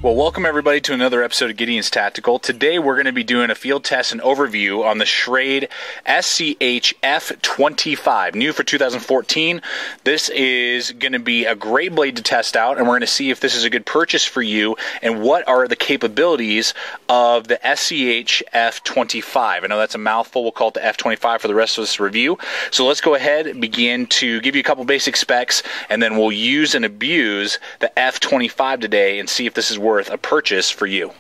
Well, welcome everybody to another episode of Gideon's Tactical. Today we're going to be doing a field test and overview on the Schrade SCHF25, new for 2014. This is going to be a great blade to test out, and we're going to see if this is a good purchase for you and what are the capabilities of the SCHF25. I know that's a mouthful. We'll call it the F25 for the rest of this review. So let's go ahead and begin to give you a couple basic specs, and then we'll use and abuse the F25 today and see if this is worth a purchase for you. All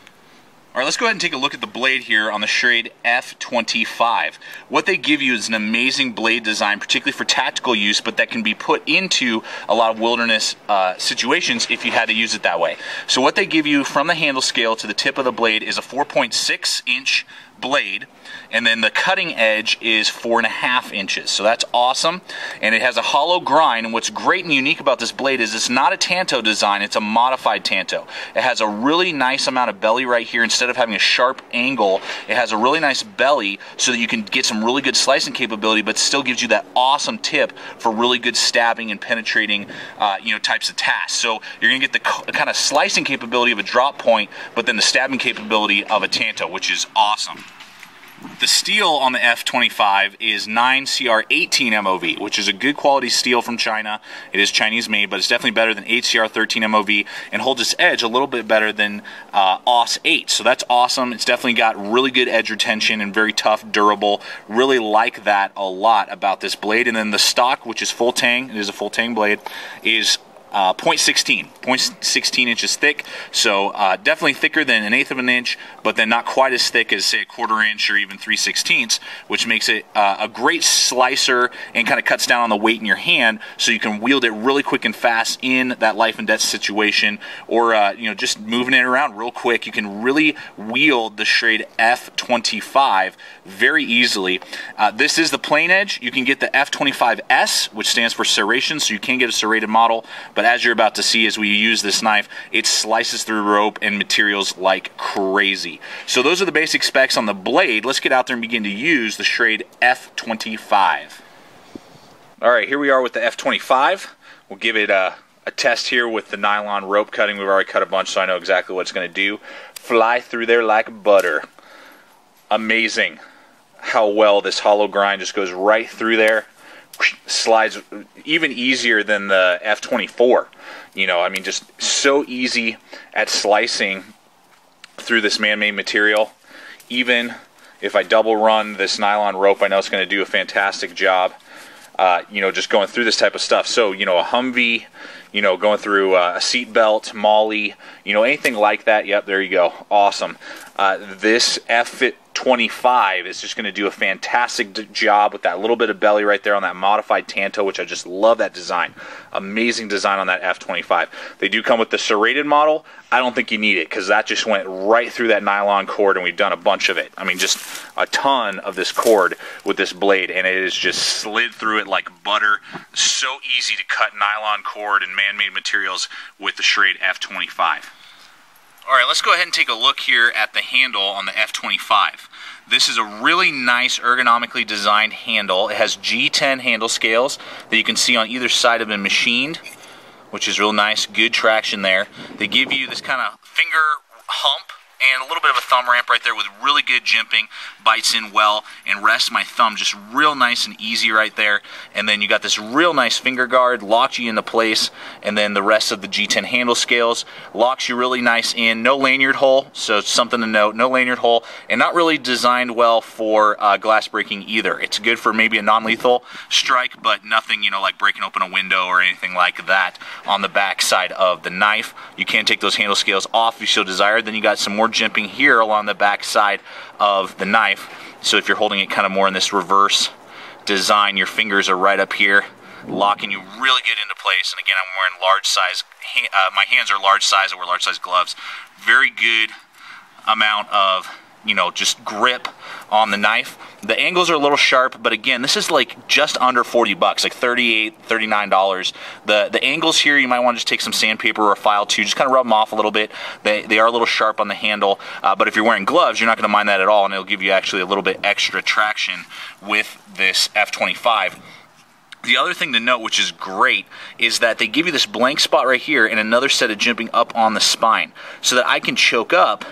right, let's go ahead and take a look at the blade here on the Schrade F25. What they give you is an amazing blade design, particularly for tactical use, but that can be put into a lot of wilderness situations if you had to use it that way. So what they give you from the handle scale to the tip of the blade is a 4.6-inch blade, and then the cutting edge is 4.5 inches. So that's awesome, and it has a hollow grind. And what's great and unique about this blade is it's not a tanto design, it's a modified tanto. It has a really nice amount of belly right here. Instead of having a sharp angle, it has a really nice belly so that you can get some really good slicing capability, but still gives you that awesome tip for really good stabbing and penetrating types of tasks. So you're going to get the kind of slicing capability of a drop point, but then the stabbing capability of a tanto, which is awesome. The steel on the F25 is 9CR18 MOV, which is a good quality steel from China. It is Chinese made, but it's definitely better than 8CR13 MOV and holds its edge a little bit better than AUS 8. So that's awesome. It's definitely got really good edge retention and very tough, durable. Really like that a lot about this blade. And then the stock, which is full tang, it is a full tang blade, is 0.16 inches thick, so definitely thicker than 1/8 of an inch, but then not quite as thick as, say, a 1/4 inch or even 3/16, which makes it a great slicer and kind of cuts down on the weight in your hand, so you can wield it really quick and fast in that life and death situation, or just moving it around real quick. You can really wield the Schrade F25 very easily. This is the plain edge. You can get the F25S, which stands for serration, so you can get a serrated model, but as you're about to see as we use this knife, it slices through rope and materials like crazy. So those are the basic specs on the blade. Let's get out there and begin to use the Schrade F25. Alright, here we are with the F25. We'll give it a test here with the nylon rope cutting. We've already cut a bunch, so I know exactly what it's going to do. Fly through there like butter. Amazing how well this hollow grind just goes right through there. Slides even easier than the F24. Just so easy at slicing through this man-made material. Even if I double run this nylon rope, I know it's going to do a fantastic job. Just going through this type of stuff. So, a Humvee, going through a seat belt, Molly, anything like that. Yep, there you go. Awesome. This F25 is just going to do a fantastic job with that little bit of belly right there on that modified tanto, which I just love that design. Amazing design on that F25. They do come with the serrated model. I don't think you need it because that just went right through that nylon cord, and we've done a bunch of it. I mean, just a ton of this cord with this blade, and it is just slid through it like butter. So easy to cut nylon cord and man-made materials with the Schrade F25. Alright, let's go ahead and take a look here at the handle on the F25. This is a really nice ergonomically designed handle. It has G10 handle scales that you can see on either side of it machined, which is real nice, good traction there. They give you this kind of finger hump and a little bit of a thumb ramp right there with really good jimping, bites in well, and rests my thumb just real nice and easy right there. And then you got this real nice finger guard, locks you into place, and then the rest of the G10 handle scales locks you really nice in. No lanyard hole, so it's something to note, no lanyard hole, and not really designed well for glass breaking either. It's good for maybe a non-lethal strike, but nothing, like breaking open a window or anything like that on the back side of the knife. You can take those handle scales off if you so desire. Then you got some more jimping here along the back side of the knife, so if you're holding it kind of more in this reverse design, your fingers are right up here locking you really good into place. And again, I'm wearing large size, my hands are large size, I wear large size gloves. Very good amount of just grip on the knife. The angles are a little sharp, but again, this is like just under 40 bucks, like $38, $39. The angles here, you might want to just take some sandpaper or a file too, just kind of rub them off a little bit. They are a little sharp on the handle, but if you're wearing gloves, you're not going to mind that at all, and it'll give you actually a little bit extra traction with this F25. The other thing to note, which is great, is that they give you this blank spot right here and another set of jimping up on the spine, so that I can choke up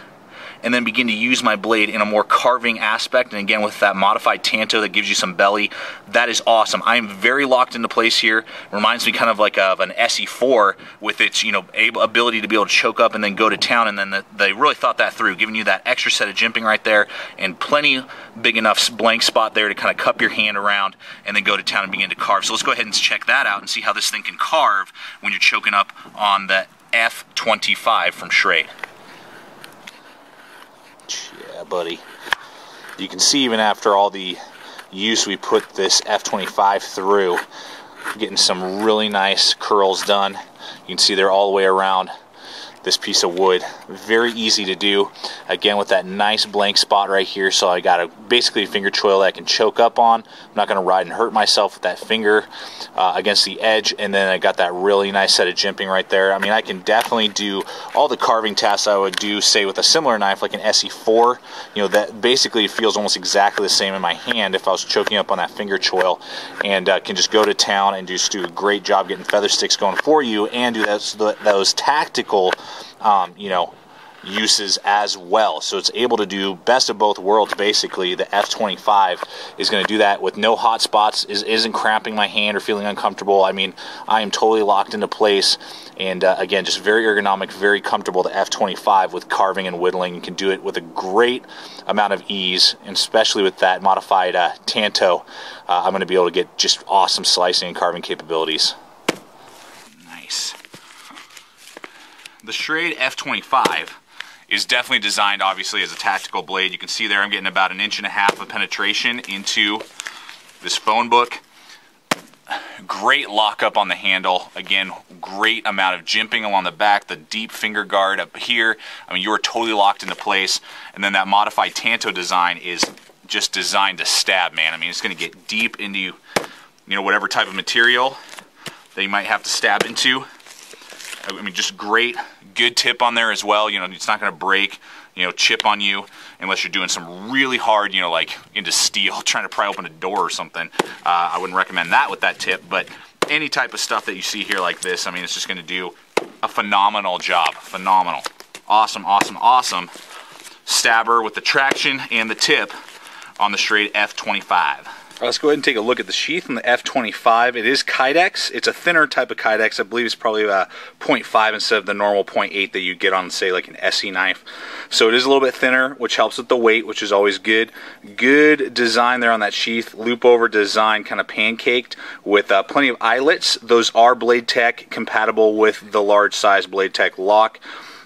and then begin to use my blade in a more carving aspect. And again, with that modified tanto that gives you some belly, that is awesome. I am very locked into place here. Reminds me kind of like of an SE4 with its, you know, ability to be able to choke up and then go to town. And then they really thought that through, giving you that extra set of jimping right there and plenty big enough blank spot there to kind of cup your hand around and then go to town and begin to carve. So let's go ahead and check that out and see how this thing can carve when you're choking up on the F25 from Schrade. Yeah, buddy. You can see even after all the use we put this F25 through, getting some really nice curls done. You can see they're all the way around this piece of wood. Very easy to do. Again, with that nice blank spot right here, so I got a basically a finger choil that I can choke up on. I'm not going to ride and hurt myself with that finger against the edge, and then I got that really nice set of jimping right there. I mean, I can definitely do all the carving tasks I would do, say, with a similar knife like an SE4. You know, that basically feels almost exactly the same in my hand if I was choking up on that finger choil, and can just go to town and just do a great job getting feather sticks going for you, and do those tactical you know, uses as well. So it's able to do best of both worlds. Basically, the F25 is going to do that with no hot spots, isn't cramping my hand or feeling uncomfortable. I mean, I am totally locked into place, and again, just very ergonomic, very comfortable. The F25 with carving and whittling, you can do it with a great amount of ease, and especially with that modified tanto, I'm going to be able to get just awesome slicing and carving capabilities. Nice. The Schrade F25 is definitely designed, obviously, as a tactical blade. You can see there I'm getting about 1.5 inches of penetration into this phone book. Great lockup on the handle. Again, great amount of jimping along the back, the deep finger guard up here. I mean, you are totally locked into place. And then that modified tanto design is just designed to stab, man. I mean, it's going to get deep into, you know, whatever type of material that you might have to stab into. I mean, just great, good tip on there as well. You know, it's not going to break, you know, chip on you unless you're doing some really hard, you know, like into steel, trying to pry open a door or something. I wouldn't recommend that with that tip, but any type of stuff that you see here like this, I mean, it's just going to do a phenomenal job. Phenomenal. Awesome, awesome, awesome stabber with the traction and the tip on the Schrade F25. Let's go ahead and take a look at the sheath on the F25. It is Kydex. It's a thinner type of Kydex. I believe it's probably 0.5 instead of the normal 0.8 that you get on, say, like an SE knife. So it is a little bit thinner, which helps with the weight, which is always good. Good design there on that sheath. Loop over design, kind of pancaked with plenty of eyelets. Those are BLADEHQ compatible with the large size BLADEHQ lock.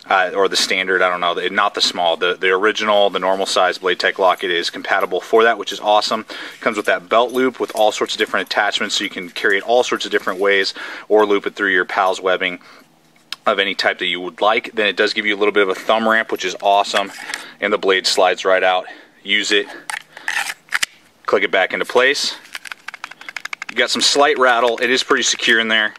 Or the standard, I don't know, not the small, the original, the normal size BLADEHQ lock. It is compatible for that, which is awesome. Comes with that belt loop with all sorts of different attachments, so you can carry it all sorts of different ways, or loop it through your PALS webbing of any type that you would like. Then it does give you a little bit of a thumb ramp, which is awesome, and the blade slides right out. Use it, click it back into place. You got some slight rattle. It is pretty secure in there.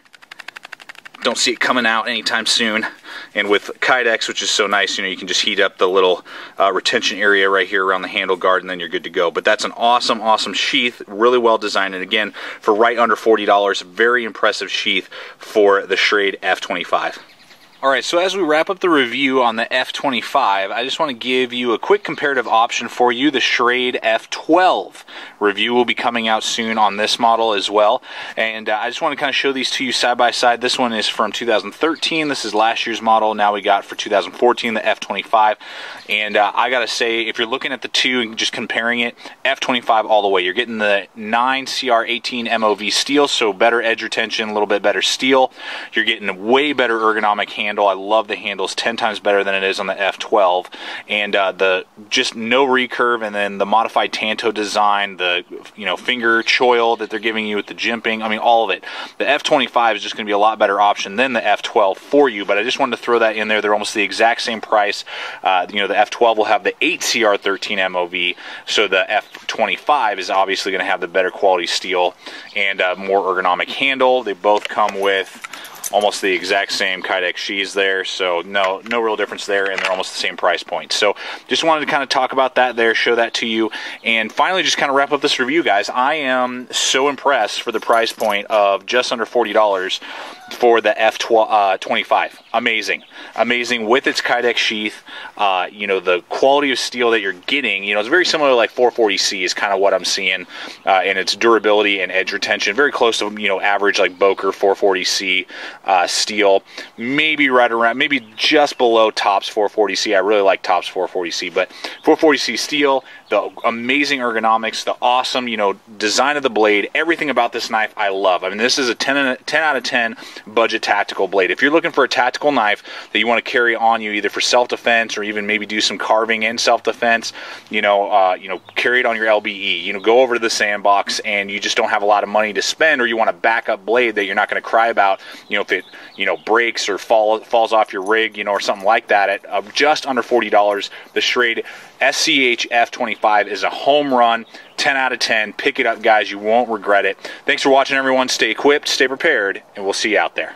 Don't see it coming out anytime soon. And with Kydex, which is so nice, you know, you can just heat up the little retention area right here around the handle guard, and then you're good to go. But that's an awesome, awesome sheath, really well designed, and again, for right under $40, very impressive sheath for the Schrade F25. Alright, so as we wrap up the review on the F25, I just want to give you a quick comparative option for you, the Schrade F12. Review will be coming out soon on this model as well, and I just want to kind of show these to you side by side. This one is from 2013, this is last year's model. Now we got for 2014 the F25, and I gotta say, if you're looking at the two and just comparing it, F25 all the way. You're getting the 9 CR18 MOV steel, so better edge retention, a little bit better steel. You're getting a way better ergonomic handle. I love the handles, 10 times better than it is on the F12, and the just no recurve, and then the modified tanto design, the finger choil that they're giving you with the jimping. I mean, all of it. The F25 is just going to be a lot better option than the F12 for you, but I just wanted to throw that in there. They're almost the exact same price. The F12 will have the 8 CR13 MOV, so the F25 is obviously going to have the better quality steel and more ergonomic handle. They both come with almost the exact same Kydex sheaths there, so no real difference there, and they're almost the same price point. So just wanted to kind of talk about that there, show that to you, and finally just kind of wrap up this review, guys. I am so impressed for the price point of just under $40 for the F25. Amazing with its Kydex sheath. You know, the quality of steel that you're getting, you know, it's very similar to like 440C is kind of what I'm seeing in its durability and edge retention, very close to, you know, average like Boker 440C steel, maybe right around, maybe just below Tops 440C. I really like Tops 440C, but 440C steel, the amazing ergonomics, the awesome, you know, design of the blade, everything about this knife I love. I mean, this is a 10 out of 10 budget tactical blade. If you're looking for a tactical knife that you want to carry on you either for self-defense or even maybe do some carving in self-defense, you know, carry it on your LBE, you know, go over to the sandbox and you just don't have a lot of money to spend, or you want a backup blade that you're not going to cry about, you know, if it, you know, breaks or falls off your rig, you know, or something like that, at just under $40, the Schrade SCHF25 is a home run. 10 out of 10. Pick it up, guys. You won't regret it. Thanks for watching, everyone. Stay equipped, stay prepared, and we'll see you out there.